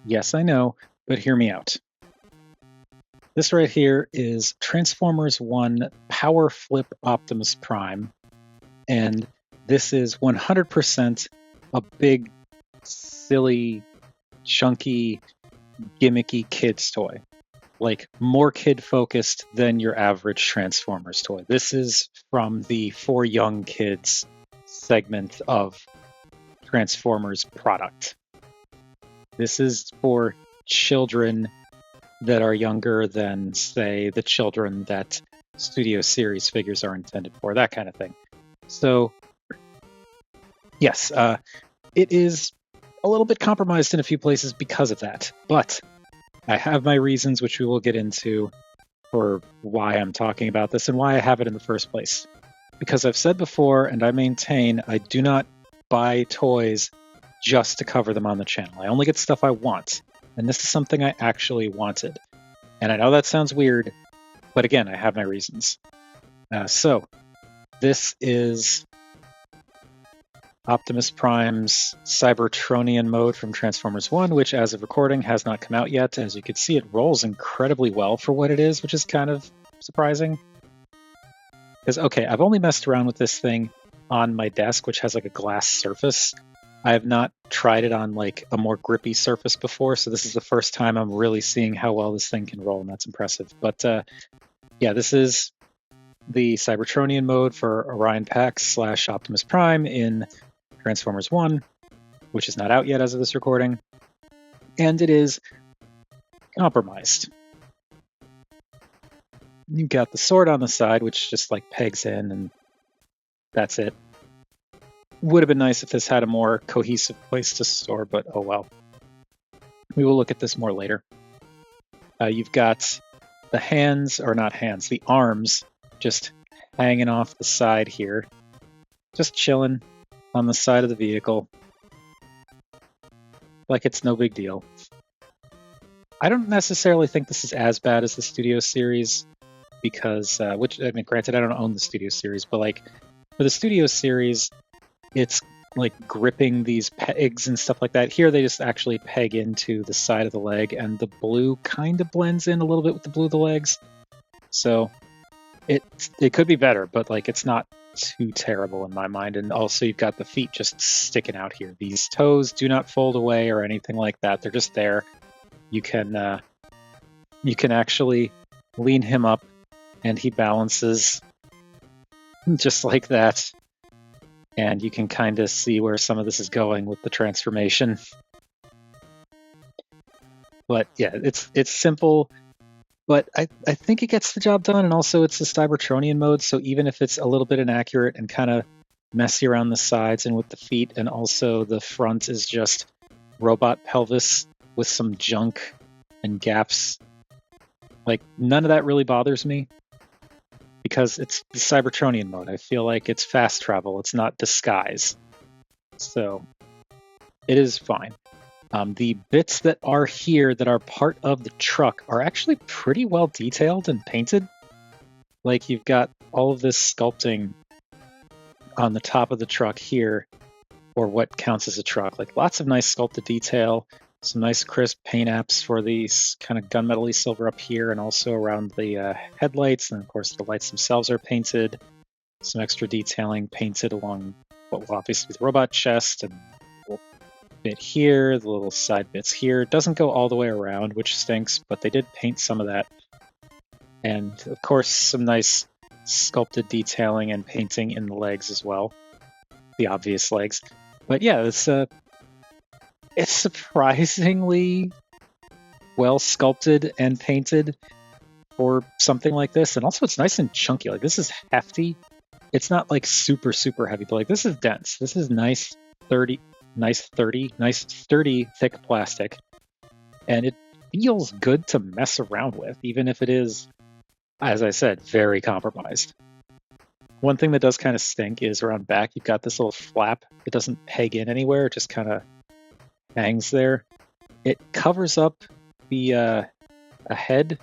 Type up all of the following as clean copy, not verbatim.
Yes, I know, but hear me out. This right here is Transformers 1 Power Flip Optimus Prime, and this is 100% a big, silly, chunky, gimmicky kid's toy. Like, more kid-focused than your average Transformers toy. This is from the For Young Kids segment of Transformers product. This is for children that are younger than, say, the children that Studio Series figures are intended for, that kind of thing. So, yes, it is a little bit compromised in a few places because of that. But I have my reasons, which we will get into, for why I'm talking about this and why I have it in the first place. Because I've said before, and I maintain, I do not buy toys just to cover them on the channel. I only get stuff I want. And this is something I actually wanted. And I know that sounds weird, but again, I have my reasons. So, this is Optimus Prime's Cybertronian mode from Transformers 1, which as of recording has not come out yet. As you can see, it rolls incredibly well for what it is, which is kind of surprising. Because, okay, I've only messed around with this thing on my desk, which has like a glass surface. I have not tried it on like a more grippy surface before, so this is the first time I'm really seeing how well this thing can roll, and that's impressive. But yeah, this is the Cybertronian mode for Orion Pax / Optimus Prime in Transformers 1, which is not out yet as of this recording, and it is compromised. You've got the sword on the side, which just like pegs in, and that's it. Would have been nice if this had a more cohesive place to store, but oh well. We will look at this more later. You've got the hands, or not hands, the arms just hanging off the side here. Just chilling on the side of the vehicle. Like it's no big deal. I don't necessarily think this is as bad as the Studio Series, because, which, I mean, granted, I don't own the Studio Series, but like, for the Studio Series, it's like gripping these pegs and stuff like that. Here they just actually peg into the side of the leg, and the blue kind of blends in a little bit with the blue of the legs. So it could be better, but like it's not too terrible in my mind. And also you've got the feet just sticking out here. These toes do not fold away or anything like that. They're just there. You can actually lean him up and he balances just like that. And you can kind of see where some of this is going with the transformation. But yeah, it's simple, but I think it gets the job done. And also it's the Cybertronian mode, so even if it's a little bit inaccurate and kind of messy around the sides and with the feet, and also the front is just robot pelvis with some junk and gaps, like none of that really bothers me. Because it's the Cybertronian mode. I feel like it's fast travel. It's not disguise. So it is fine. The bits that are here that are part of the truck are actually pretty well detailed and painted. Like you've got all of this sculpting on the top of the truck here, or what counts as a truck. Like lots of nice sculpted detail. Some nice crisp paint apps for these kind of gunmetal-y silver up here, and also around the headlights, and of course the lights themselves are painted. Some extra detailing painted along what will obviously be the robot chest, and a little bit here, the little side bits here. It doesn't go all the way around, which stinks, but they did paint some of that. And of course some nice sculpted detailing and painting in the legs as well. The obvious legs. But yeah, it's surprisingly well sculpted and painted for something like this. And also it's nice and chunky. Like this is hefty. It's not like super, super heavy, but like this is dense. This is nice, sturdy, thick plastic. And it feels good to mess around with, even if it is, as I said, very compromised. One thing that does kind of stink is around back, you've got this little flap. It doesn't peg in anywhere. It just kind of hangs there. It covers up the a head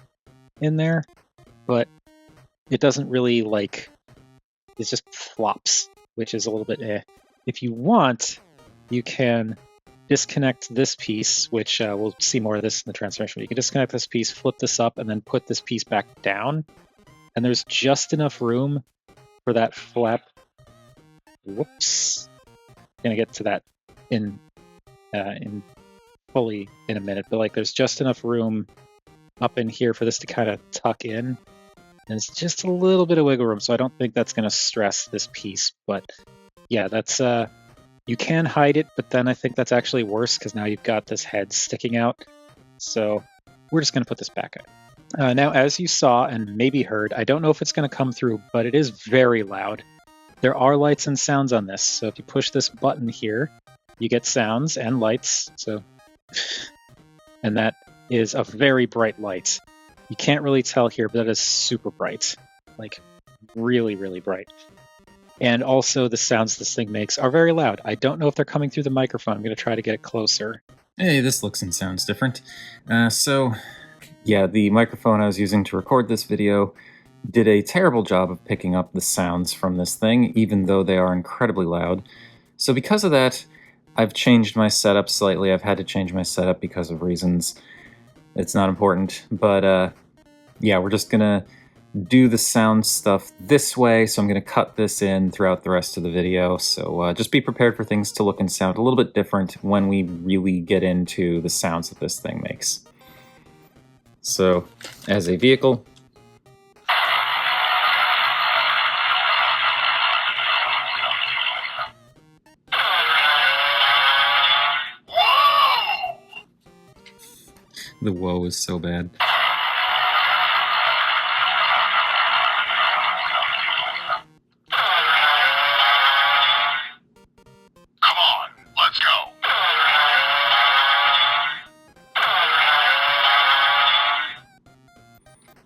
in there, but it doesn't really like, it just flops, which is a little bit eh. If you want, you can disconnect this piece, which we'll see more of this in the transformation. You can disconnect this piece, flip this up, and then put this piece back down. And there's just enough room for that flap. Whoops. Gonna get to that in fully in a minute, but like there's just enough room up in here for this to kind of tuck in. And it's just a little bit of wiggle room, so I don't think that's gonna stress this piece. But yeah, that's you can hide it, but then I think that's actually worse because now you've got this head sticking out. So we're just gonna put this back up. Now, as you saw and maybe heard, I don't know if it's gonna come through, but it is very loud. There are lights and sounds on this, so if you push this button here, you get sounds and lights. So, and that is a very bright light. You can't really tell here, but that is super bright, like really, really bright. And also the sounds this thing makes are very loud. I don't know if they're coming through the microphone. I'm going to try to get it closer. Hey, this looks and sounds different. So, yeah, the microphone I was using to record this video did a terrible job of picking up the sounds from this thing, even though they are incredibly loud. So because of that, I've changed my setup slightly. I've had to change my setup because of reasons. It's not important, but yeah, we're just gonna do the sound stuff this way, so I'm gonna cut this in throughout the rest of the video. So just be prepared for things to look and sound a little bit different when we really get into the sounds that this thing makes. So, as a vehicle, the whoa is so bad. Come on, let's go.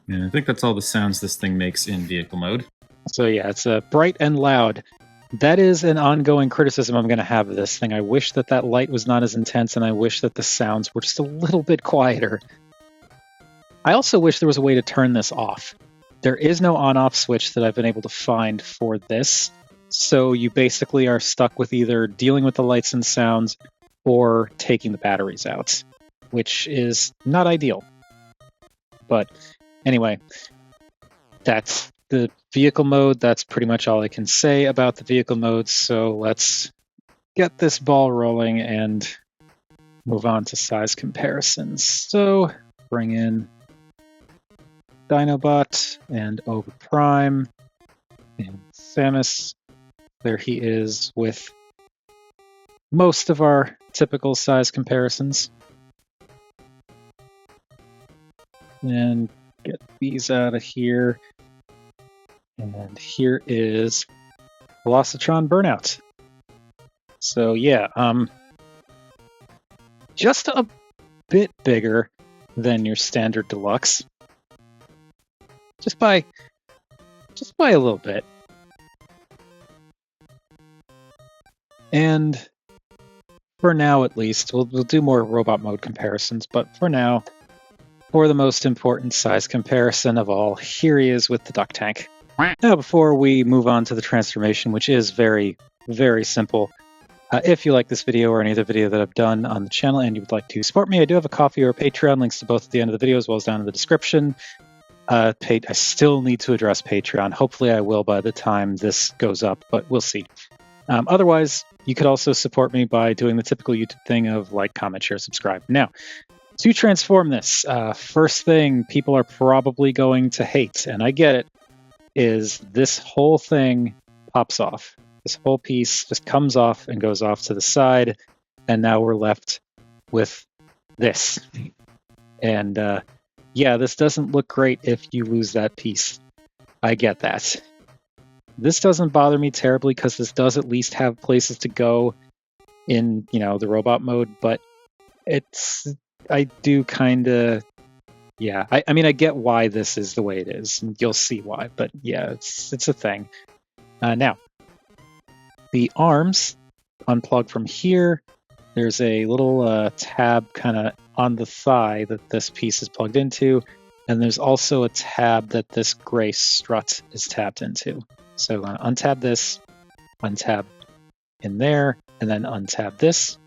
And I think that's all the sounds this thing makes in vehicle mode. So yeah, it's bright and loud. That is an ongoing criticism I'm going to have of this thing. I wish that that light was not as intense, and I wish that the sounds were just a little bit quieter. I also wish there was a way to turn this off. There is no on-off switch that I've been able to find for this, so you basically are stuck with either dealing with the lights and sounds or taking the batteries out, which is not ideal. But anyway, that's the vehicle mode. That's pretty much all I can say about the vehicle mode. So let's get this ball rolling and move on to size comparisons. So bring in Dinobot and Overprime and Samus. There he is with most of our typical size comparisons. And get these out of here. And here is Velocitron Burnout. So yeah, just a bit bigger than your standard deluxe. Just by a little bit. And for now at least, we'll do more robot mode comparisons, but for now, for the most important size comparison of all, here he is with the duck tank. Now, before we move on to the transformation, which is very, very simple, if you like this video or any other video that I've done on the channel and you would like to support me, I do have a Ko-fi or a Patreon, links to both at the end of the video as well as down in the description. I still need to address Patreon. Hopefully I will by the time this goes up, but we'll see. Otherwise, you could also support me by doing the typical YouTube thing of like, comment, share, subscribe. Now, to transform this, first thing people are probably going to hate, and I get it, is this whole thing pops off. This whole piece just comes off and goes off to the side, and now we're left with this. And yeah, this doesn't look great if you lose that piece. I get that. This doesn't bother me terribly because this does at least have places to go in, you know, the robot mode, but I do kind of, yeah, I mean, I get why this is the way it is, and you'll see why, but yeah, it's a thing. Now, the arms unplug from here. There's a little tab kind of on the thigh that this piece is plugged into, and there's also a tab that this gray strut is tapped into. So I'm going to untab this, untab in there, and then untab this.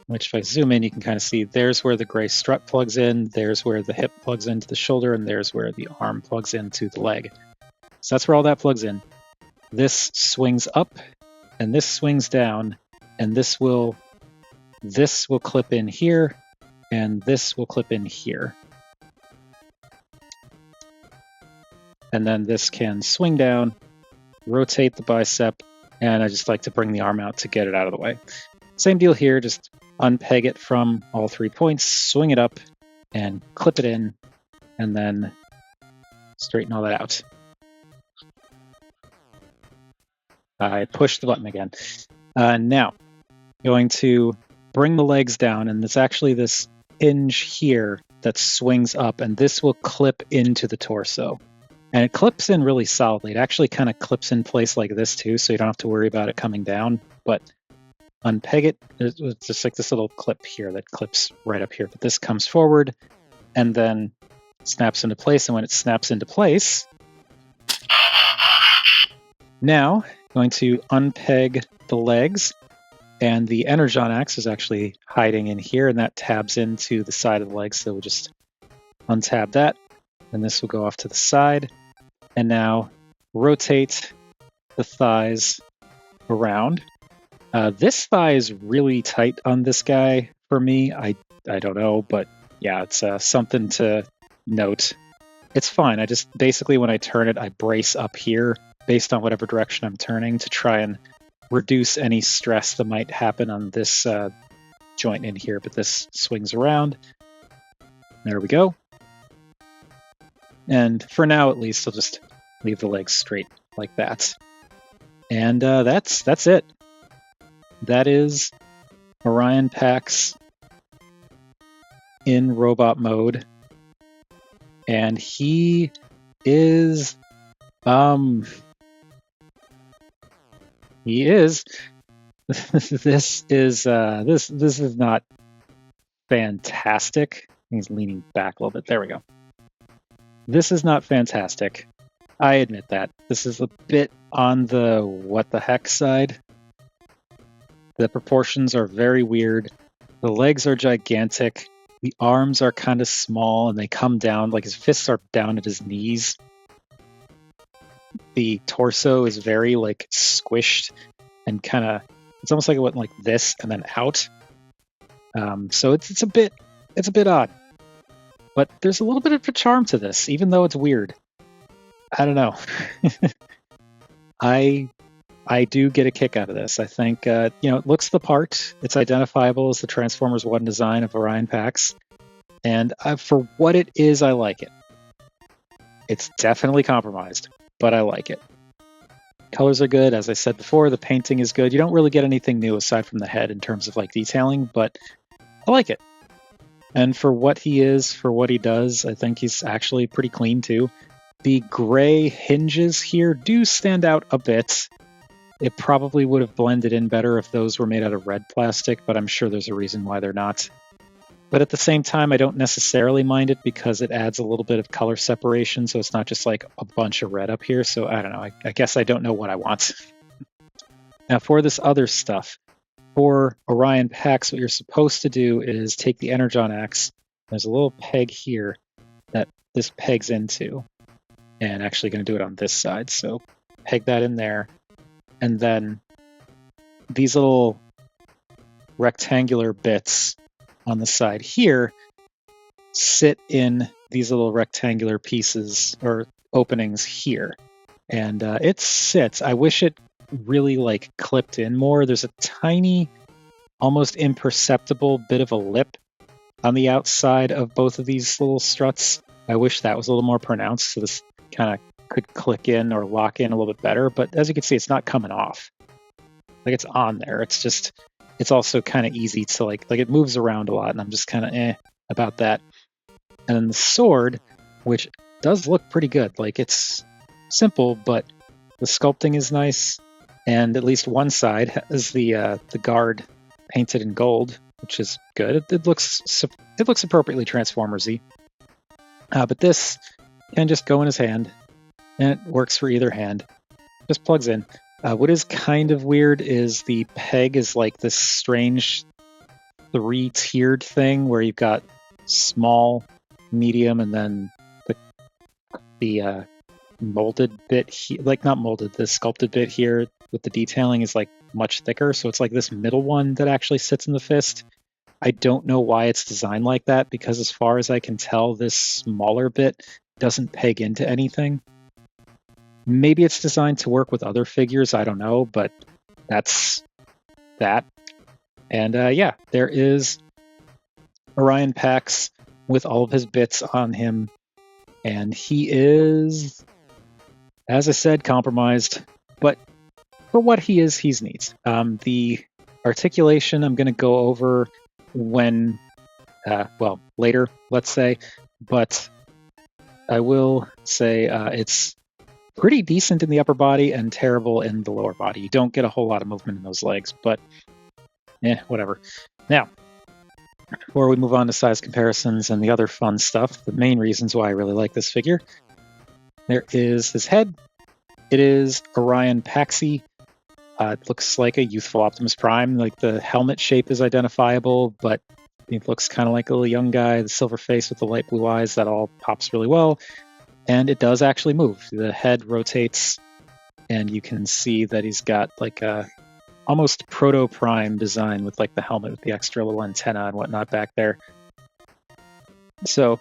which if I zoom in, you can kind of see there's where the gray strut plugs in, there's where the hip plugs into the shoulder, and there's where the arm plugs into the leg. So that's where all that plugs in. This swings up, and this swings down, and this will clip in here, and this will clip in here. And then this can swing down, rotate the bicep, and I just like to bring the arm out to get it out of the way. Same deal here, just unpeg it from all 3 points, swing it up, and clip it in, and then straighten all that out. I push the button again. Now, going to bring the legs down, and it's actually this hinge here that swings up, and this will clip into the torso. And it clips in really solidly. It actually kind of clips in place like this too, so you don't have to worry about it coming down. But unpeg it, it's just like this little clip here that clips right up here. But this comes forward and then snaps into place. And when it snaps into place, now going to unpeg the legs, and the Energon axe is actually hiding in here, and that tabs into the side of the leg. So we'll just untab that, and this will go off to the side. And now rotate the thighs around. This thigh is really tight on this guy for me. I don't know, but yeah, it's something to note. It's fine. I just basically, when I turn it, I brace up here based on whatever direction I'm turning to try and reduce any stress that might happen on this joint in here. But this swings around. There we go. And for now, at least, I'll just leave the legs straight like that. And that's it. That is Orion Pax in robot mode. And he is... this is not fantastic. He's leaning back a little bit. There we go. This is not fantastic. I admit that. This is a bit on the what the heck side. The proportions are very weird. The legs are gigantic. The arms are kind of small, and they come down, like his fists are down at his knees. The torso is very like squished and kind of, it's almost like it went like this and then out. So it's a bit odd. But there's a little bit of a charm to this, even though it's weird. I don't know. I do get a kick out of this. I think, it looks the part. It's identifiable as the Transformers 1 design of Orion Pax. And for what it is, I like it. It's definitely compromised, but I like it. Colors are good. As I said before, the painting is good. You don't really get anything new aside from the head in terms of like detailing, but I like it. And for what he is, for what he does, I think he's actually pretty clean too. The gray hinges here do stand out a bit. It probably would have blended in better if those were made out of red plastic, but I'm sure there's a reason why they're not. But at the same time, I don't necessarily mind it because it adds a little bit of color separation, so it's not just like a bunch of red up here. So I don't know. I guess I don't know what I want. Now for this other stuff, for Orion Pax, what you're supposed to do is take the Energon axe. There's a little peg here that this pegs into. And actually going to do it on this side. So peg that in there. And then these little rectangular bits on the side here sit in these little rectangular pieces or openings here. And it sits. I wish it really like clipped in more. There's a tiny, almost imperceptible bit of a lip on the outside of both of these little struts. I wish that was a little more pronounced, so this kind of could click in or lock in a little bit better. But as you can see, it's not coming off. Like it's on there. It's just, it's also kind of easy to like it moves around a lot, and I'm just kind of about that. And then the sword, which does look pretty good. Like it's simple, but the sculpting is nice. And at least one side has the guard painted in gold, which is good. It looks appropriately Transformers-y. But this can just go in his hand, and it works for either hand. Just plugs in. What is kind of weird is the peg is like this strange 3-tiered thing where you've got small, medium, and then the molded bit like not molded, the sculpted bit here with the detailing is like much thicker, so it's like this middle one that actually sits in the fist. I don't know why it's designed like that, because as far as I can tell, this smaller bit doesn't peg into anything. Maybe it's designed to work with other figures, I don't know, but that's that. And yeah, there is Orion Pax with all of his bits on him, and he is, as I said, compromised, but for what he is, he's neat. The articulation I'm going to go over when, later, let's say, but I will say it's pretty decent in the upper body and terrible in the lower body. You don't get a whole lot of movement in those legs, but whatever. Now, before we move on to size comparisons and the other fun stuff, the main reasons why I really like this figure, there is his head. It is Orion Paxi. It looks like a youthful Optimus Prime. Like, the helmet shape is identifiable, but it looks kind of like a little young guy. The silver face with the light blue eyes, that all pops really well. And it does actually move. The head rotates, and you can see that he's got like a almost proto-Prime design with like the helmet with the extra little antenna and whatnot back there. So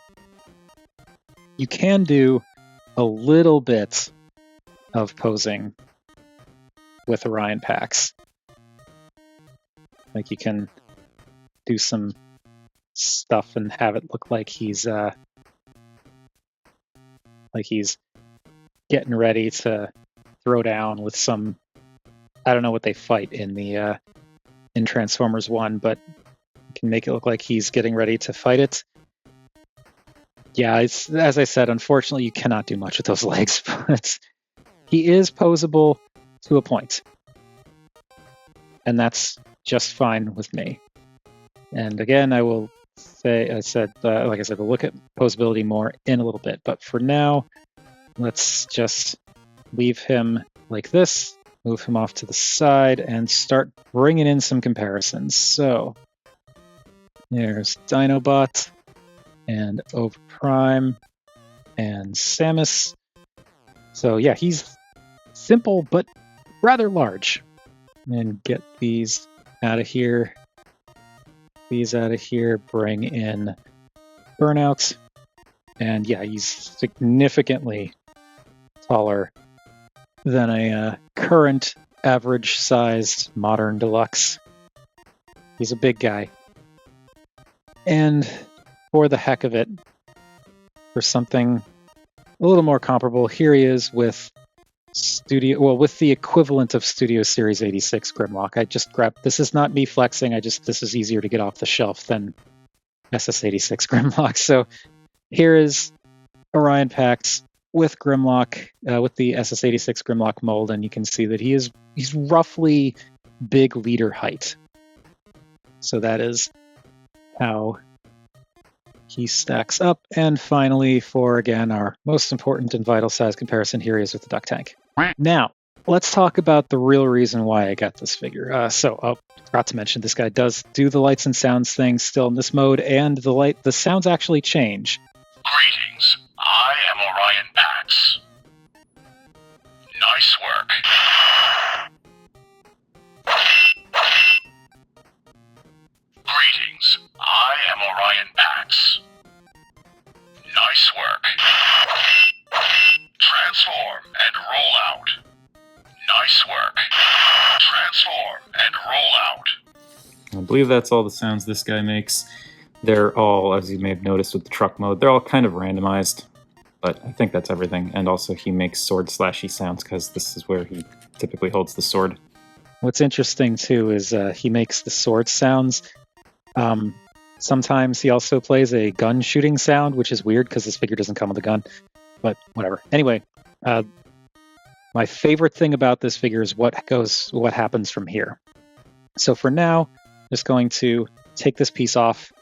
you can do a little bit of posing with Orion Pax. Like, you can do some stuff and have it look like he's getting ready to throw down with some, I don't know what they fight in the in Transformers 1, but you can make it look like he's getting ready to fight it. Yeah, it's, as I said, unfortunately you cannot do much with those legs, but he is posable to a point. And that's just fine with me. And again, I will say, like I said, we'll look at posability more in a little bit. But for now, let's just leave him like this, move him off to the side, and start bringing in some comparisons. So there's Dinobot, and Overprime, and Samus. So yeah, he's simple but rather large. And get these out of here. These out of here. Bring in Burnout. And yeah, he's significantly taller than a current average-sized modern deluxe. He's a big guy. And for the heck of it, for something a little more comparable, here he is with with the equivalent of Studio Series 86 Grimlock. I just grabbed, this is not me flexing, this is easier to get off the shelf than SS86 Grimlock. So here is Orion Pax with Grimlock, with the SS86 Grimlock mold, and you can see that he's roughly big leader height. So that is how he stacks up. And finally, for again our most important and vital size comparison, here he is with the Duck Tank. Now, let's talk about the real reason why I got this figure. Forgot to mention, this guy does do the lights and sounds thing still in this mode, and the sounds actually change. Greetings, I am Orion Pax. Nice work. Greetings, I am Orion Pax. Nice work. Transform and roll out. Nice work. Transform and roll out. I believe that's all the sounds this guy makes. They're all, as you may have noticed with the truck mode, they're all kind of randomized, but I think that's everything. And also he makes sword slashy sounds because this is where he typically holds the sword. What's interesting too is he makes the sword sounds. Sometimes he also plays a gun shooting sound, which is weird because this figure doesn't come with a gun, but whatever. Anyway, my favorite thing about this figure is what happens from here. So for now, I'm just going to take this piece off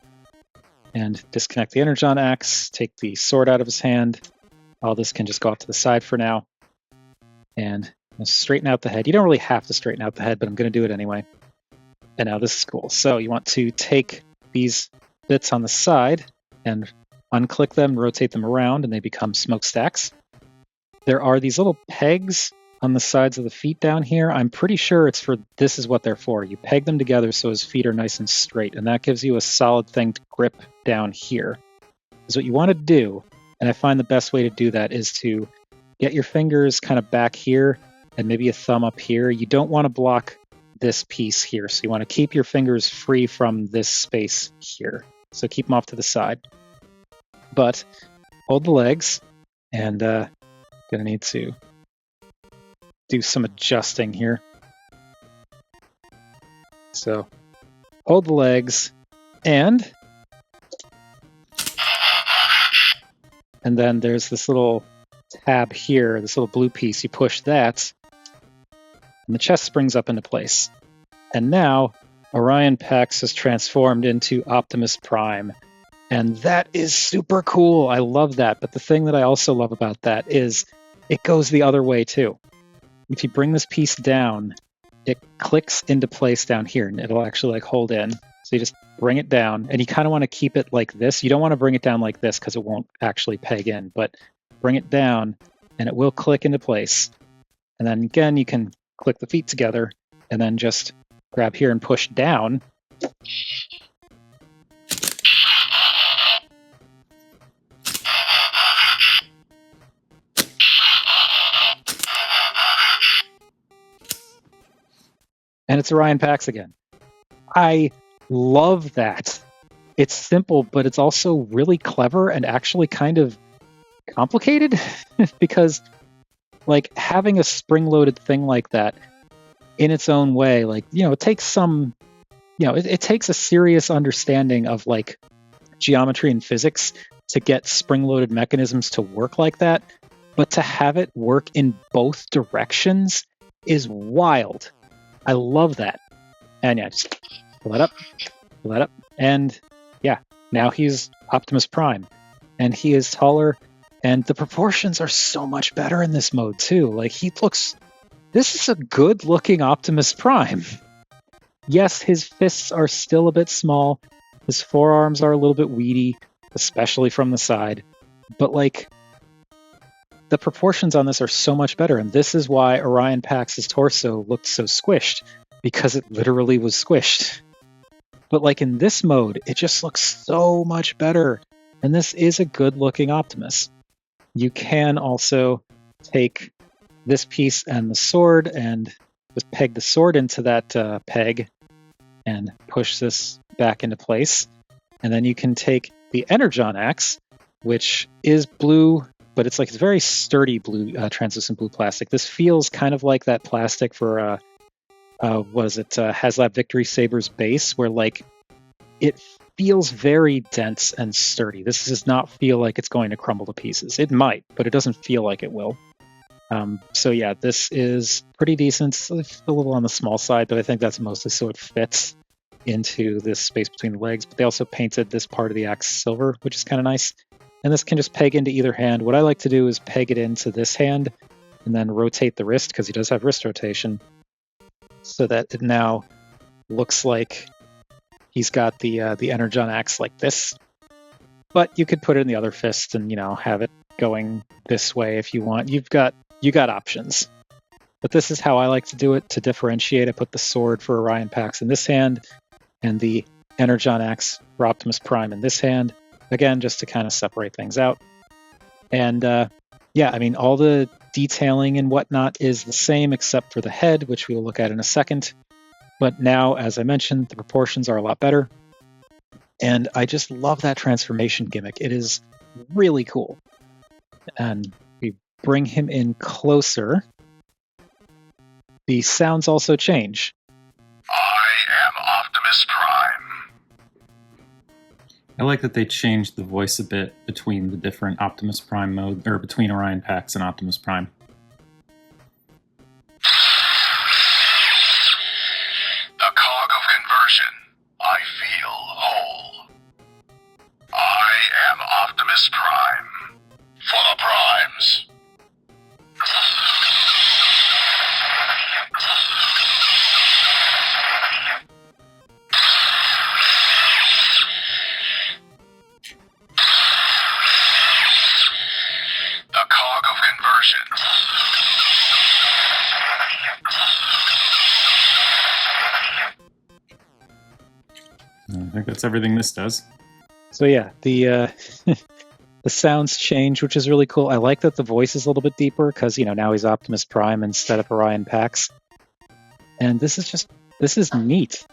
and disconnect the Energon axe, take the sword out of his hand. All this can just go off to the side for now. And straighten out the head. You don't really have to straighten out the head, but I'm going to do it anyway. And now this is cool. So you want to take these bits on the side and unclick them, rotate them around, and they become smokestacks. There are these little pegs on the sides of the feet down here. I'm pretty sure this is what they're for. You peg them together so his feet are nice and straight, and that gives you a solid thing to grip down here. Is what you want to do, and I find the best way to do that is to get your fingers kind of back here and maybe a thumb up here. You don't want to block this piece here, so you want to keep your fingers free from this space here. So keep them off to the side. But hold the legs, and gonna need to do some adjusting here. So hold the legs, and then there's this little tab here, this little blue piece. You push that, and the chest springs up into place. And now Orion Pax has transformed into Optimus Prime. And that is super cool. I love that. But the thing that I also love about that is it goes the other way too. If you bring this piece down, it clicks into place down here, and it'll actually hold in. So you just bring it down, and you kind of want to keep it like this. You don't want to bring it down like this because it won't actually peg in, but bring it down and it will click into place. And then again, you can click the feet together and then just grab here and push down. And it's Orion Pax again. I love that. It's simple, but it's also really clever and actually kind of complicated because like having a spring-loaded thing like that in its own way, like, it takes some, it takes a serious understanding of like geometry and physics to get spring-loaded mechanisms to work like that. But to have it work in both directions is wild. I love that. And yeah, just pull that up. And yeah, now he's Optimus Prime. And he is taller, and the proportions are so much better in this mode too. Like this is a good looking Optimus Prime. Yes, his fists are still a bit small. His forearms are a little bit weedy, especially from the side. But like, the proportions on this are so much better, and this is why Orion Pax's torso looked so squished, because it literally was squished. But like in this mode, it just looks so much better, and this is a good-looking Optimus. You can also take this piece and the sword and just peg the sword into that peg and push this back into place. And then you can take the Energon axe, which is blue, but it's very sturdy blue, translucent blue plastic. This feels kind of like that plastic for, HasLab Victory Saber's base, where it feels very dense and sturdy. This does not feel like it's going to crumble to pieces. It might, but it doesn't feel like it will. So yeah, this is pretty decent. It's a little on the small side, but I think that's mostly so it fits into this space between the legs. But they also painted this part of the axe silver, which is kind of nice. And this can just peg into either hand. What I like to do is peg it into this hand and then rotate the wrist, because he does have wrist rotation, so that it now looks like he's got the Energon axe like this. But you could put it in the other fist and, have it going this way if you want. You got options. But this is how I like to do it to differentiate. I put the sword for Orion Pax in this hand and the Energon axe for Optimus Prime in this hand. Again, just to kind of separate things out. And all the detailing and whatnot is the same except for the head, which we will look at in a second. But now, as I mentioned, the proportions are a lot better. And I just love that transformation gimmick. It is really cool. And we bring him in closer. The sounds also change. I am Optimus Prime. I like that they changed the voice a bit between the different Optimus Prime mode, or between Orion Pax and Optimus Prime. The cog of conversion. I feel whole. I am Optimus Prime. For the Primes. that's everything this does. So yeah, the the sounds change, which is really cool. I like that the voice is a little bit deeper because, now he's Optimus Prime instead of Orion Pax. And this is neat.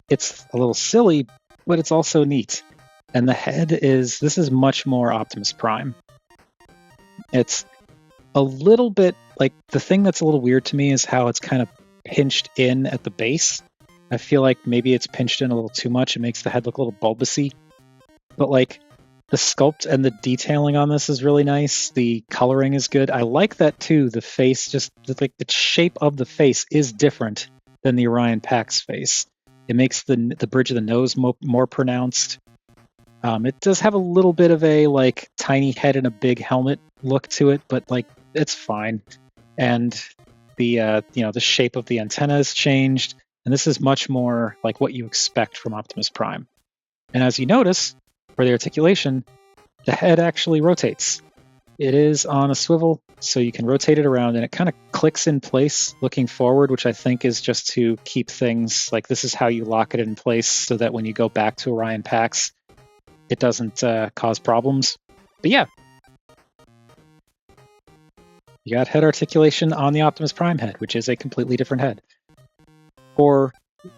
It's a little silly, but it's also neat. And this is much more Optimus Prime. It's a little bit, like, the thing that's a little weird to me is how it's kind of pinched in at the base. I feel like maybe it's pinched in a little too much. It makes the head look a little bulbousy. But, like, the sculpt and the detailing on this is really nice. The coloring is good. I like that too. The face, the shape of the face is different than the Orion Pax face. It makes the bridge of the nose more pronounced. It does have a little bit of a like tiny head and a big helmet look to it, but like it's fine. And the the shape of the antenna has changed, and this is much more like what you expect from Optimus Prime. And as you notice, for the articulation, the head actually rotates. It is on a swivel, so you can rotate it around, and it kind of clicks in place looking forward, which I think is just to keep things, like this is how you lock it in place so that when you go back to Orion Pax, it doesn't cause problems. But yeah, you got head articulation on the Optimus Prime head, which is a completely different head. For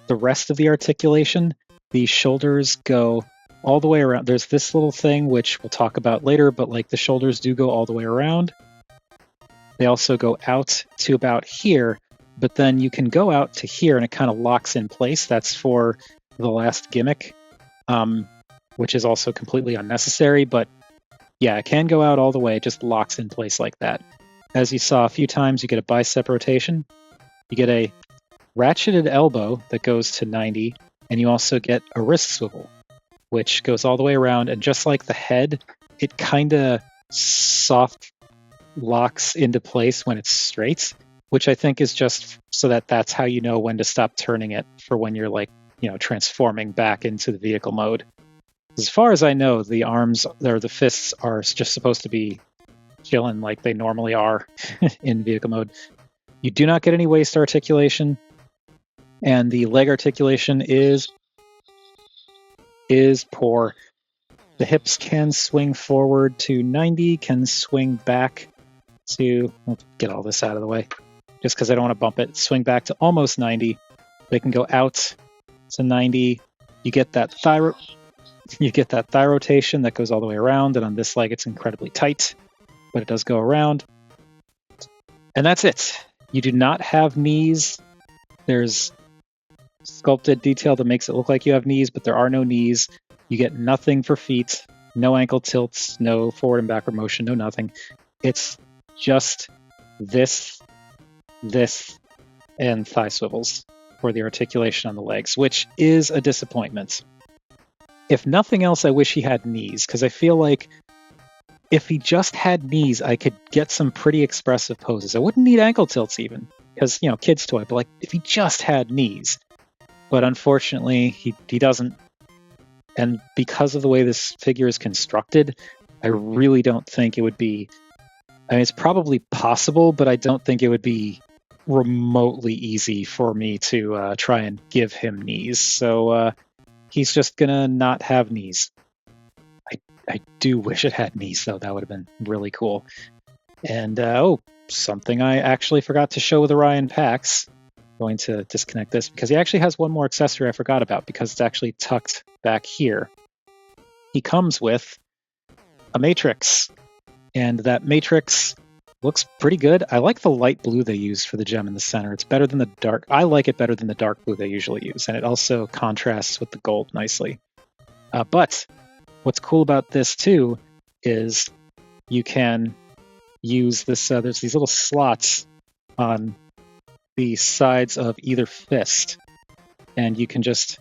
the rest of the articulation, the shoulders go all the way around. There's this little thing, which we'll talk about later, but like the shoulders do go all the way around. They also go out to about here, but then you can go out to here and it kind of locks in place. That's for the last gimmick, which is also completely unnecessary, but yeah, it can go out all the way. It just locks in place like that. As you saw a few times, you get a bicep rotation, you get a ratcheted elbow that goes to 90, and you also get a wrist swivel, which goes all the way around, and just like the head, it kind of soft locks into place when it's straight, which I think is just so that that's how you know when to stop turning it for when you're like, transforming back into the vehicle mode. As far as I know, the arms or the fists are just supposed to be chilling like they normally are in vehicle mode. You do not get any waist articulation, and the leg articulation is poor. The hips can swing forward to 90, can swing back to, let's get all this out of the way, just because I don't want to bump it, swing back to almost 90. They can go out to 90. You get that thigh rotation that goes all the way around, and on this leg it's incredibly tight, but it does go around. And that's it. You do not have knees. There's sculpted detail that makes it look like you have knees, but there are no knees. You get nothing for feet, no ankle tilts, no forward and backward motion, no nothing. It's just this, and thigh swivels for the articulation on the legs, which is a disappointment. If nothing else, I wish he had knees, because I feel like if he just had knees, I could get some pretty expressive poses. I wouldn't need ankle tilts even, because, kid's toy, but like if he just had knees. But unfortunately, he doesn't. And because of the way this figure is constructed, I really don't think it would be... I mean, it's probably possible, but I don't think it would be remotely easy for me to try and give him knees. So he's just going to not have knees. I do wish it had knees, though. That would have been really cool. And, something I actually forgot to show with Orion Pax. Going to disconnect this because he actually has one more accessory I forgot about because it's actually tucked back here. He comes with a matrix, and that matrix looks pretty good. I like the light blue they used for the gem in the center. It's better than the dark. I like it better than the dark blue they usually use, and it also contrasts with the gold nicely. But what's cool about this too is you can use this. There's these little slots on the sides of either fist, and you can just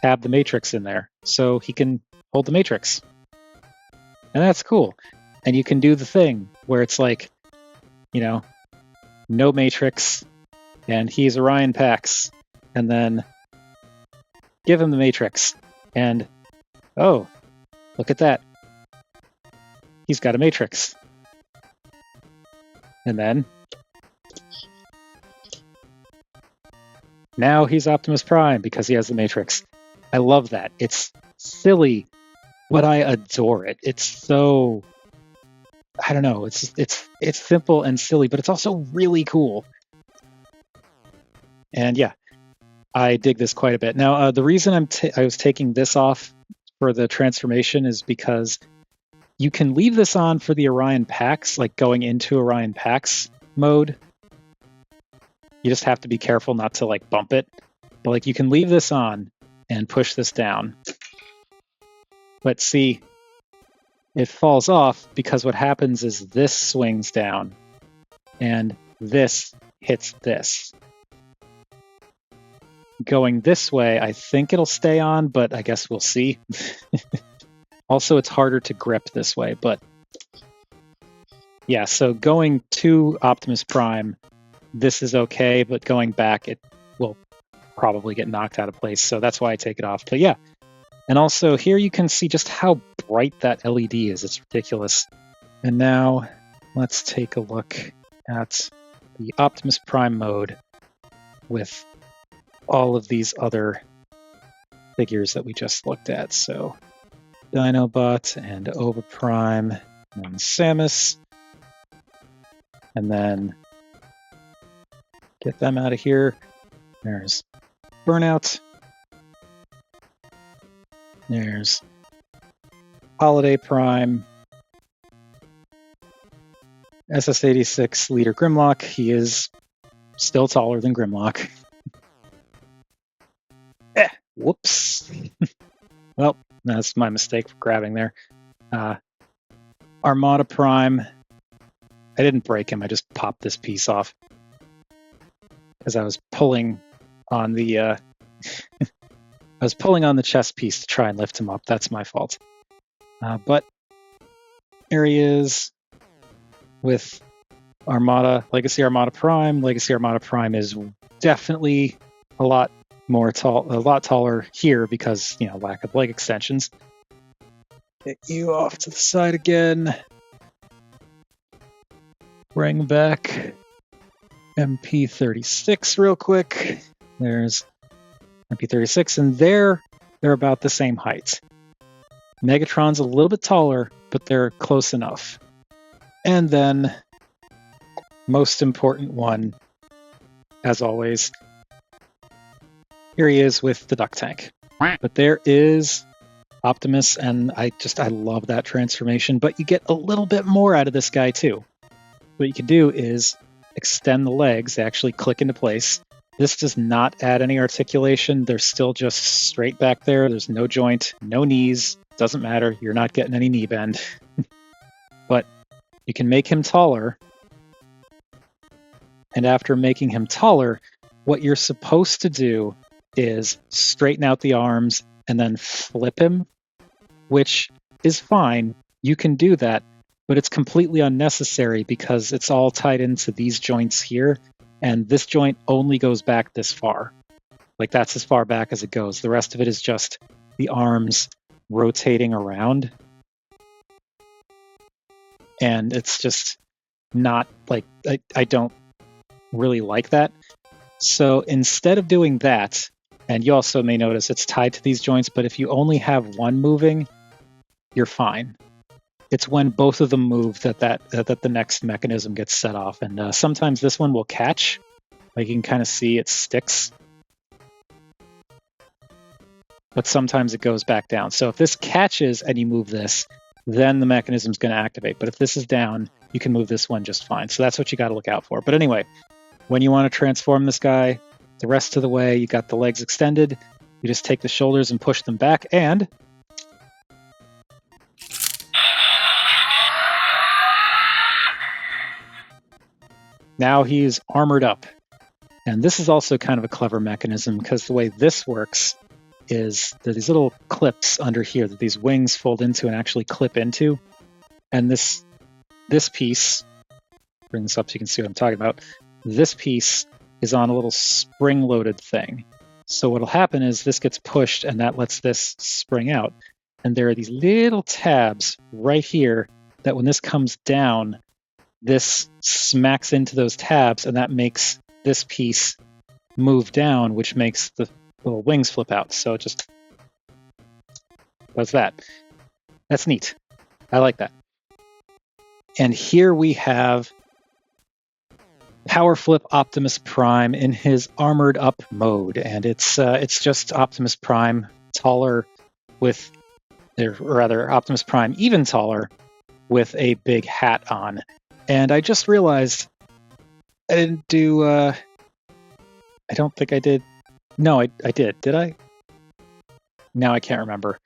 tab the matrix in there so he can hold the matrix, and that's cool. And you can do the thing where it's like, no matrix, and he's Orion Pax, and then give him the matrix, and oh, look at that, he's got a matrix, and then now he's Optimus Prime because he has the Matrix. I love that. It's silly, but I adore it. It's so, I don't know. It's simple and silly, but it's also really cool. And yeah, I dig this quite a bit. Now, the reason I was taking this off for the transformation is because you can leave this on for the Orion packs, like going into Orion packs mode. You just have to be careful not to like bump it. But like you can leave this on and push this down. But see, it falls off because what happens is this swings down and this hits this. Going this way, I think it'll stay on, but I guess we'll see. Also, it's harder to grip this way, but yeah, so going to Optimus Prime, this is okay, but going back, it will probably get knocked out of place, so that's why I take it off. But yeah, and also here you can see just how bright that LED is. It's ridiculous. And now let's take a look at the Optimus Prime mode with all of these other figures that we just looked at. So Dinobot and Oberprime and Samus. And then get them out of here. There's Burnout. There's Holiday Prime. SS-86 Leader Grimlock. He is still taller than Grimlock. Whoops. Well, that's my mistake for grabbing there. Armada Prime. I didn't break him. I just popped this piece off because I was pulling on the I was pulling on the chest piece to try and lift him up. That's my fault. But here he is with Armada, Legacy Armada Prime. Legacy Armada Prime is definitely a lot taller here because, you know, lack of leg extensions. Get you off to the side again. Bring back MP36 real quick. There's MP36, and they're about the same height. Megatron's a little bit taller, but they're close enough. And then, most important one, as always, here he is with the duck tank. But there is Optimus, and I love that transformation, but you get a little bit more out of this guy too. What you can do is extend the legs, they actually click into place. This does not add any articulation. They're still just straight back there. There's no joint, no knees. Doesn't matter. You're not getting any knee bend. But you can make him taller. And after making him taller, what you're supposed to do is straighten out the arms and then flip him, which is fine. You can do that, but it's completely unnecessary because it's all tied into these joints here, and this joint only goes back this far. Like, that's as far back as it goes. The rest of it is just the arms rotating around. And it's just not, like, I don't really like that. So instead of doing that, and you also may notice it's tied to these joints, but if you only have one moving, you're fine. It's when both of them move that the next mechanism gets set off. And sometimes this one will catch. Like, you can kind of see it sticks. But sometimes it goes back down. So if this catches and you move this, then the mechanism's going to activate. But if this is down, you can move this one just fine. So that's what you got to look out for. But anyway, when you want to transform this guy, the rest of the way, you got the legs extended. You just take the shoulders and push them back, and now he's armored up. And this is also kind of a clever mechanism because the way this works is that these little clips under here that these wings fold into and actually clip into. And this piece, bring this up so you can see what I'm talking about. This piece is on a little spring-loaded thing. So what'll happen is this gets pushed and that lets this spring out. And there are these little tabs right here that when this comes down, this smacks into those tabs, and that makes this piece move down, which makes the little wings flip out. So just does that. That's neat. I like that. And here we have Power Flip Optimus Prime in his armored up mode, and it's just Optimus Prime taller with, or rather Optimus Prime even taller with a big hat on. And I just realized I didn't do. I don't think I did. No, I did. Did I? Now I can't remember.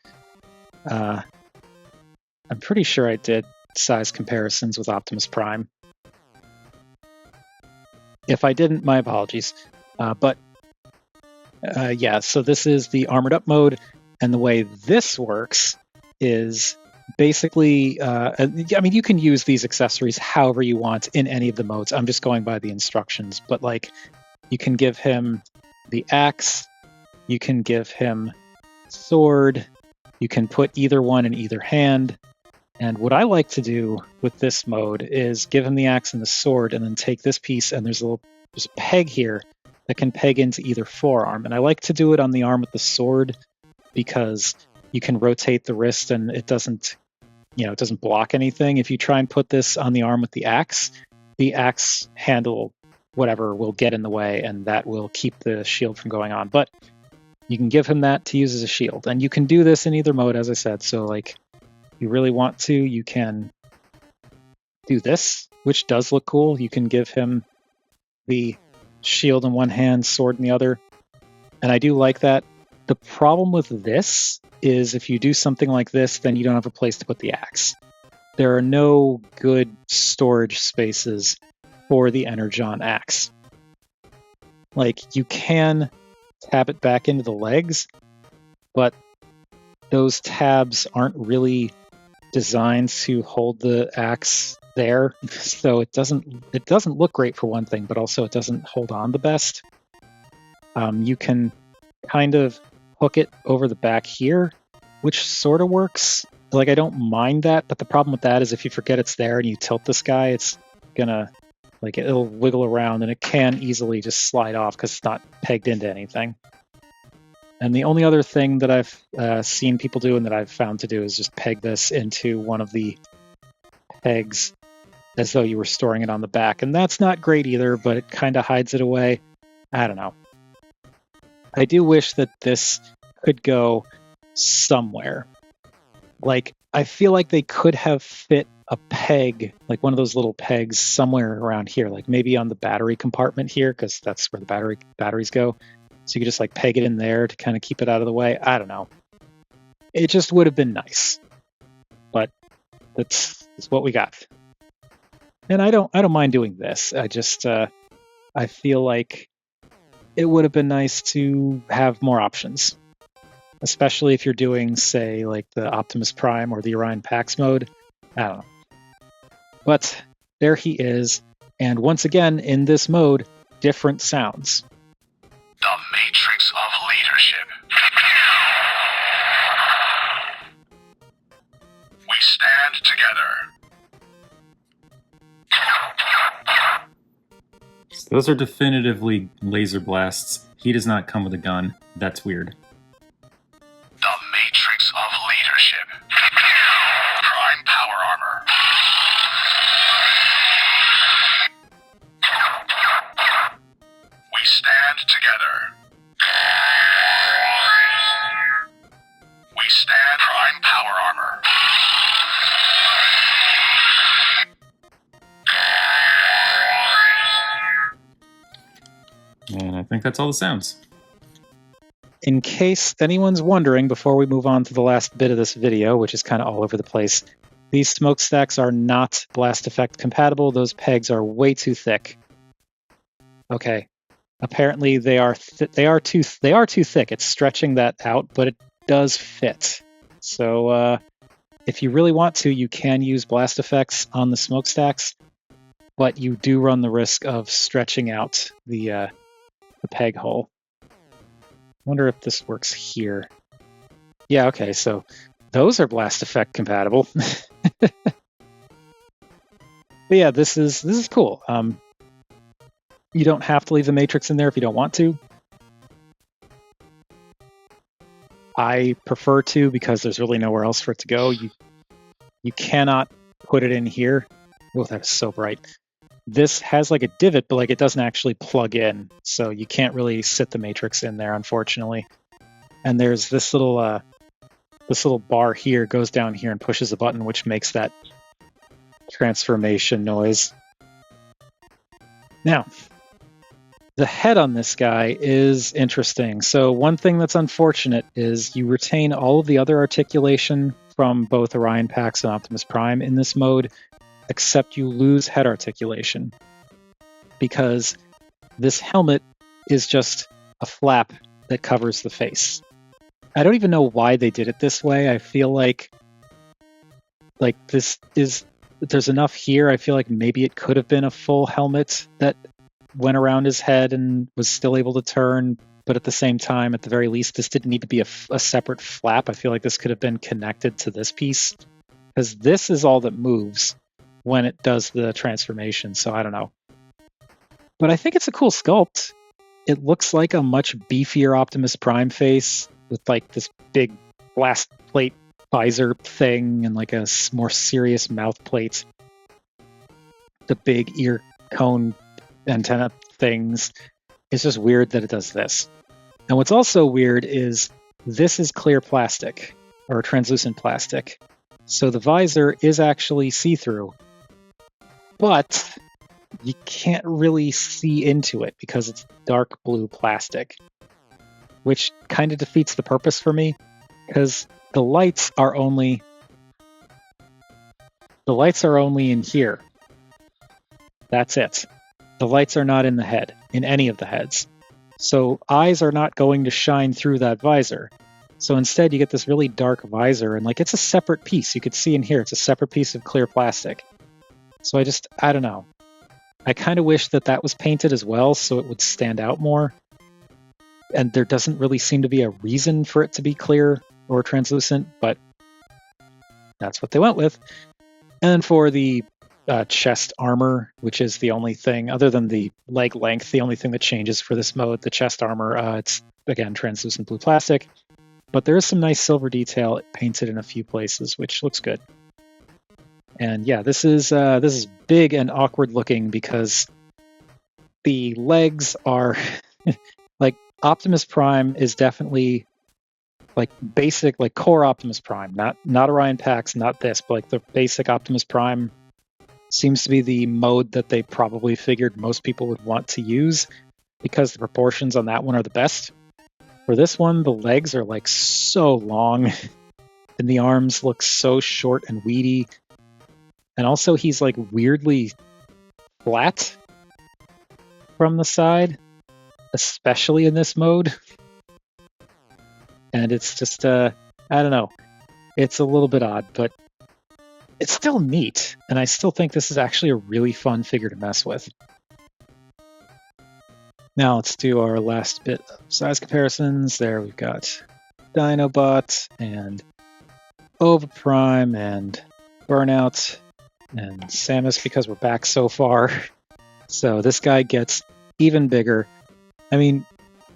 I'm pretty sure I did size comparisons with Optimus Prime. If I didn't, my apologies. But yeah, so this is the armored up mode, and the way this works is basically, I mean, you can use these accessories however you want in any of the modes. I'm just going by the instructions, but like, you can give him the axe, you can give him sword, you can put either one in either hand. And what I like to do with this mode is give him the axe and the sword, and then take this piece, and there's a peg here that can peg into either forearm. And I like to do it on the arm with the sword because you can rotate the wrist and it doesn't block anything. If you try and put this on the arm with the axe handle, whatever, will get in the way, and that will keep the shield from going on. But you can give him that to use as a shield. And you can do this in either mode, as I said. So like, you really want to, you can do this, which does look cool. You can give him the shield in one hand, sword in the other. And I do like that. The problem with this is if you do something like this, then you don't have a place to put the axe. There are no good storage spaces for the Energon axe. Like, you can tab it back into the legs, but those tabs aren't really designed to hold the axe there, so it doesn't look great for one thing, but also it doesn't hold on the best. You can kind of hook it over the back here, which sort of works. Like, I don't mind that, but the problem with that is if you forget it's there and you tilt this guy, it's gonna, like, it'll wiggle around and it can easily just slide off because it's not pegged into anything. And the only other thing that I've seen people do and that I've found to do is just peg this into one of the pegs as though you were storing it on the back. And that's not great either, but it kind of hides it away. I don't know. I do wish that this could go somewhere. Like, I feel like they could have fit a peg, like one of those little pegs somewhere around here, like maybe on the battery compartment here, because that's where the batteries go. So you could just like peg it in there to kind of keep it out of the way. I don't know. It just would have been nice. But that's what we got. And I don't mind doing this. I just I feel like it would have been nice to have more options. Especially if you're doing, say, like the Optimus Prime or the Orion Pax mode. I don't know. But there he is. And once again, in this mode, different sounds. The Matrix of Leadership. We stand together. Those are definitively laser blasts. He does not come with a gun. That's weird. The Matrix of Leadership. Prime Power Armor. We stand together. We stand Prime Power Armor. And I think that's all the sounds. In case anyone's wondering, before we move on to the last bit of this video, which is kind of all over the place, these smokestacks are not blast effect compatible. Those pegs are way too thick. Okay. Apparently they are too thick. It's stretching that out, but it does fit. So if you really want to, you can use blast effects on the smokestacks, but you do run the risk of stretching out the peg hole. Wonder if this works here. Yeah, okay, so those are blast effect compatible. But yeah, this is cool. You don't have to leave the matrix in there if you don't want to. I prefer to because there's really nowhere else for it to go. You cannot put it in here. Oh, that was so bright. This has like a divot, but like it doesn't actually plug in, so you can't really sit the matrix in there, unfortunately. And there's this little bar here goes down here and pushes a button, which makes that transformation noise. Now, the head on this guy is interesting. So one thing that's unfortunate is you retain all of the other articulation from both Orion Pax and Optimus Prime in this mode, except you lose head articulation because this helmet is just a flap that covers the face. I don't even know why they did it this way. I feel like there's enough here. I feel like maybe it could have been a full helmet that went around his head and was still able to turn, but at the same time, at the very least, this didn't need to be a separate flap. I feel like this could have been connected to this piece, because this is all that moves when it does the transformation, so I don't know. But I think it's a cool sculpt. It looks like a much beefier Optimus Prime face with like this big blast plate visor thing and like a more serious mouth plate. The big ear cone antenna things. It's just weird that it does this. And what's also weird is this is clear plastic or translucent plastic. So the visor is actually see-through, but you can't really see into it because it's dark blue plastic, which kind of defeats the purpose for me because the lights are only in here. That's it. The lights are not in the head, in any of the heads. So eyes are not going to shine through that visor. So instead you get this really dark visor, and like it's a separate piece. You could see in here, it's a separate piece of clear plastic. So I don't know. I kind of wish that was painted as well so it would stand out more. And there doesn't really seem to be a reason for it to be clear or translucent, but that's what they went with. And for the chest armor, which is the only thing, other than the leg length, the only thing that changes for this mode, the chest armor, it's, again, translucent blue plastic. But there is some nice silver detail painted in a few places, which looks good. And yeah, this is big and awkward looking because the legs are like Optimus Prime is definitely like basic, like core Optimus Prime, not Orion Pax, not this, but like the basic Optimus Prime seems to be the mode that they probably figured most people would want to use because the proportions on that one are the best. For this one, the legs are like so long and the arms look so short and weedy. And also he's like weirdly flat from the side, especially in this mode. And it's just, I don't know. It's a little bit odd, but it's still neat. And I still think this is actually a really fun figure to mess with. Now let's do our last bit of size comparisons. There we've got Dinobot and Ova Prime and Burnout and Samus because we're back so far. So this guy gets even bigger. I mean,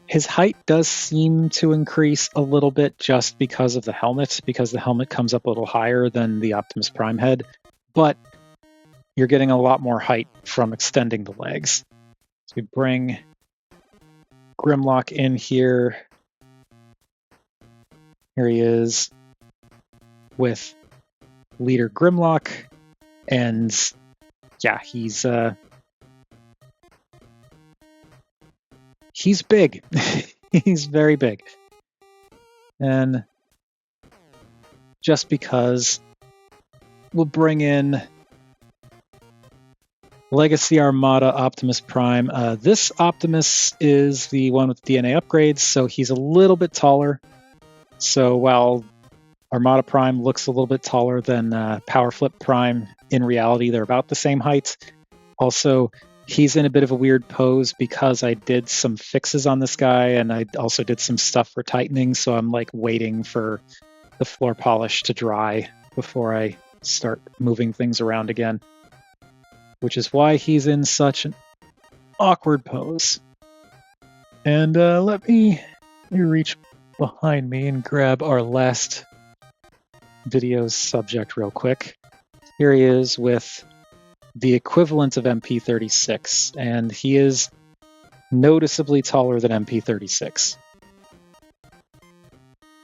his height does seem to increase a little bit just because of the helmet, because the helmet comes up a little higher than the Optimus Prime head, but you're getting a lot more height from extending the legs. So we bring Grimlock in here. Here he is with leader Grimlock, and yeah, he's big. He's very big. And just because, we'll bring in Legacy Armada Optimus Prime. This Optimus is the one with DNA upgrades, so he's a little bit taller. So while Armada Prime looks a little bit taller than Power Flip Prime, in reality they're about the same height. Also, he's in a bit of a weird pose because I did some fixes on this guy, and I also did some stuff for tightening, so I'm like waiting for the floor polish to dry before I start moving things around again. Which is why he's in such an awkward pose. And let me reach behind me and grab our last video's subject real quick. Here he is with the equivalent of MP36, and he is noticeably taller than MP36.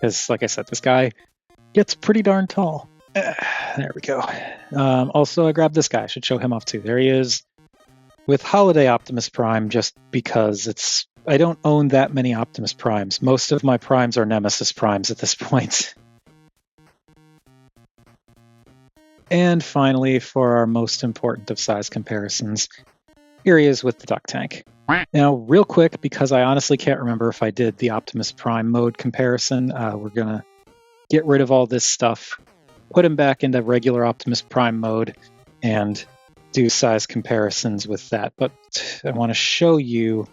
Because, like I said, this guy gets pretty darn tall. There we go. Also, I grabbed this guy. I should show him off too. There he is with Holiday Optimus Prime, just because I don't own that many Optimus Primes. Most of my Primes are Nemesis Primes at this point. And finally, for our most important of size comparisons, here he is with the Duck Tank. Now, real quick, because I honestly can't remember if I did the Optimus Prime mode comparison, we're going to get rid of all this stuff, put him back into regular Optimus Prime mode, and do size comparisons with that. But I want to show you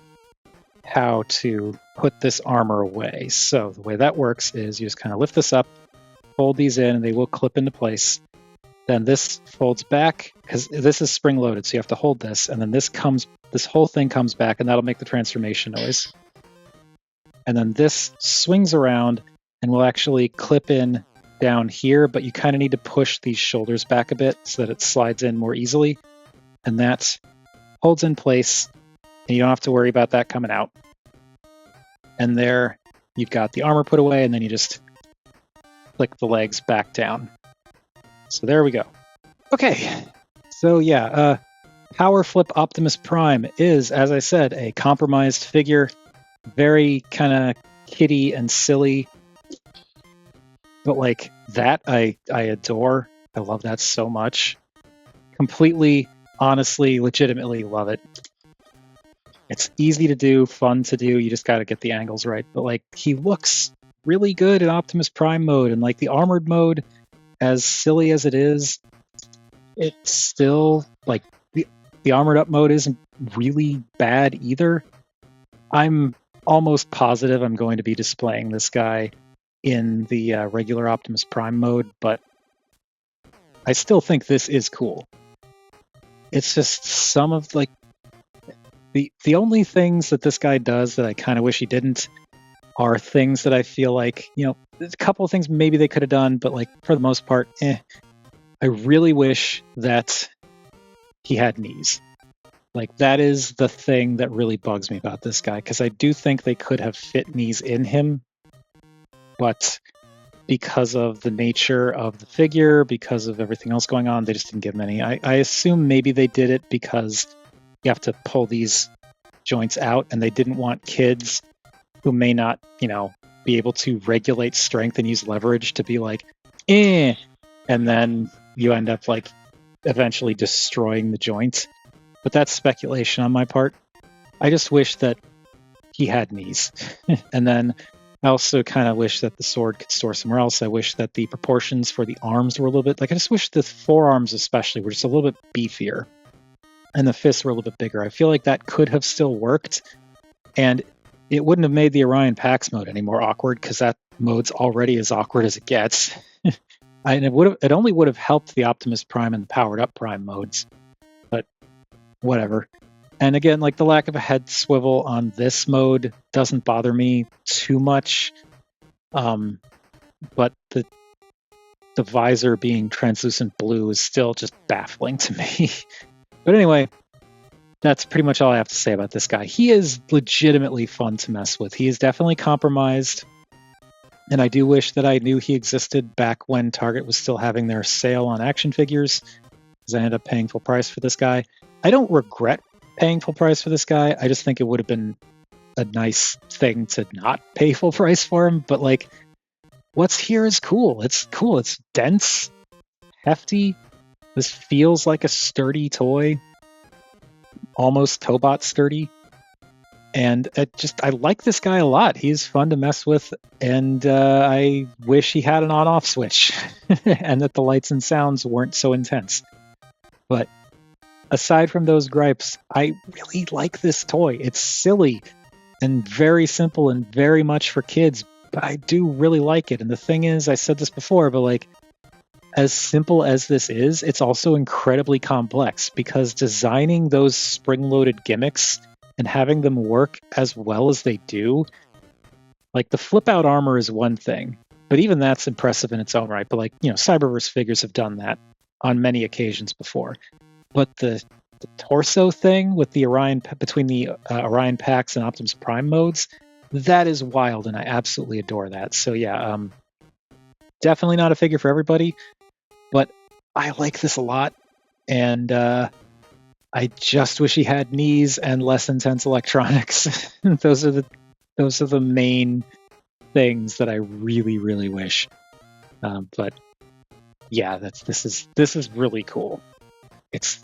how to put this armor away. So the way that works is you just kind of lift this up, fold these in, and they will clip into place. Then this folds back, because this is spring-loaded, so you have to hold this, and then this whole thing comes back, and that'll make the transformation noise. And then this swings around, and will actually clip in down here, but you kind of need to push these shoulders back a bit so that it slides in more easily. And that holds in place, and you don't have to worry about that coming out. And there, you've got the armor put away, and then you just click the legs back down. So there we go. Okay, so yeah, Power Flip Optimus Prime is, as I said, a compromised figure. Very kind of kiddie and silly. But like that, I adore. I love that so much. Completely, honestly, legitimately love it. It's easy to do, fun to do. You just got to get the angles right. But like, he looks really good in Optimus Prime mode, and like the armored mode, as silly as it is, it's still like the armored up mode isn't really bad either. I'm almost positive I'm going to be displaying this guy in the regular Optimus Prime mode, but I still think this is cool. It's just some of like the only things that this guy does that I kind of wish he didn't are things that I feel like, you know, there's a couple of things maybe they could have done, but like for the most part, I really wish that he had knees. Like that is the thing that really bugs me about this guy, because I do think they could have fit knees in him, but because of the nature of the figure, because of everything else going on, they just didn't give him any. I assume maybe they did it because you have to pull these joints out, and they didn't want kids who may not, you know, be able to regulate strength and use leverage to be like, and then you end up like eventually destroying the joint. But that's speculation on my part. I just wish that he had knees. And then I also kind of wish that the sword could store somewhere else. I wish that the proportions for the arms were a little bit, like I just wish the forearms especially were just a little bit beefier. And the fists were a little bit bigger. I feel like that could have still worked. And it wouldn't have made the Orion Pax mode any more awkward, because that mode's already as awkward as it gets. And it only would have helped the Optimus Prime and the Powered Up Prime modes. But whatever. And again, like the lack of a head swivel on this mode doesn't bother me too much. But the visor being translucent blue is still just baffling to me. But anyway, that's pretty much all I have to say about this guy. He is legitimately fun to mess with. He is definitely compromised. And I do wish that I knew he existed back when Target was still having their sale on action figures, because I ended up paying full price for this guy. I don't regret paying full price for this guy. I just think it would have been a nice thing to not pay full price for him. But like, what's here is cool. It's cool. It's dense, hefty. This feels like a sturdy toy. Almost Tobot sturdy. And I like this guy a lot. He's fun to mess with, and I wish he had an on-off switch and that the lights and sounds weren't so intense. But aside from those gripes, I really like this toy. It's silly and very simple and very much for kids, but I do really like it. And the thing is, I said this before, but like, as simple as this is, it's also incredibly complex, because designing those spring-loaded gimmicks and having them work as well as they do Like the flip out armor is one thing, but even that's impressive in its own right. But like, Cyberverse figures have done that on many occasions before. But the torso thing with the between the Orion Pax and Optimus Prime modes, that is wild, and I absolutely adore that. So yeah, definitely not a figure for everybody, but I like this a lot, and I just wish he had knees and less intense electronics. Those are the main things that I really, really wish. But yeah, this is really cool. It's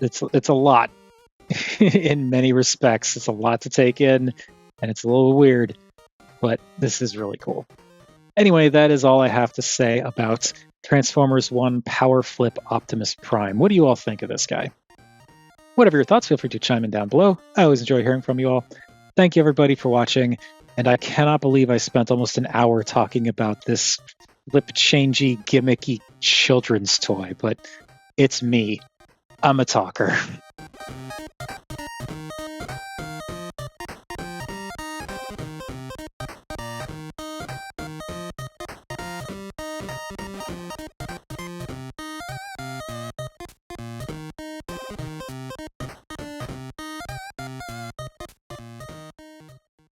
a lot in many respects. It's a lot to take in, and it's a little weird, but this is really cool. Anyway, that is all I have to say about Transformers 1 Power Flip Optimus Prime. What do you all think of this guy? Whatever your thoughts, feel free to chime in down below. I always enjoy hearing from you all. Thank you, everybody, for watching, and I cannot believe I spent almost an hour talking about this flip-changey, gimmicky children's toy, but it's me. I'm a talker.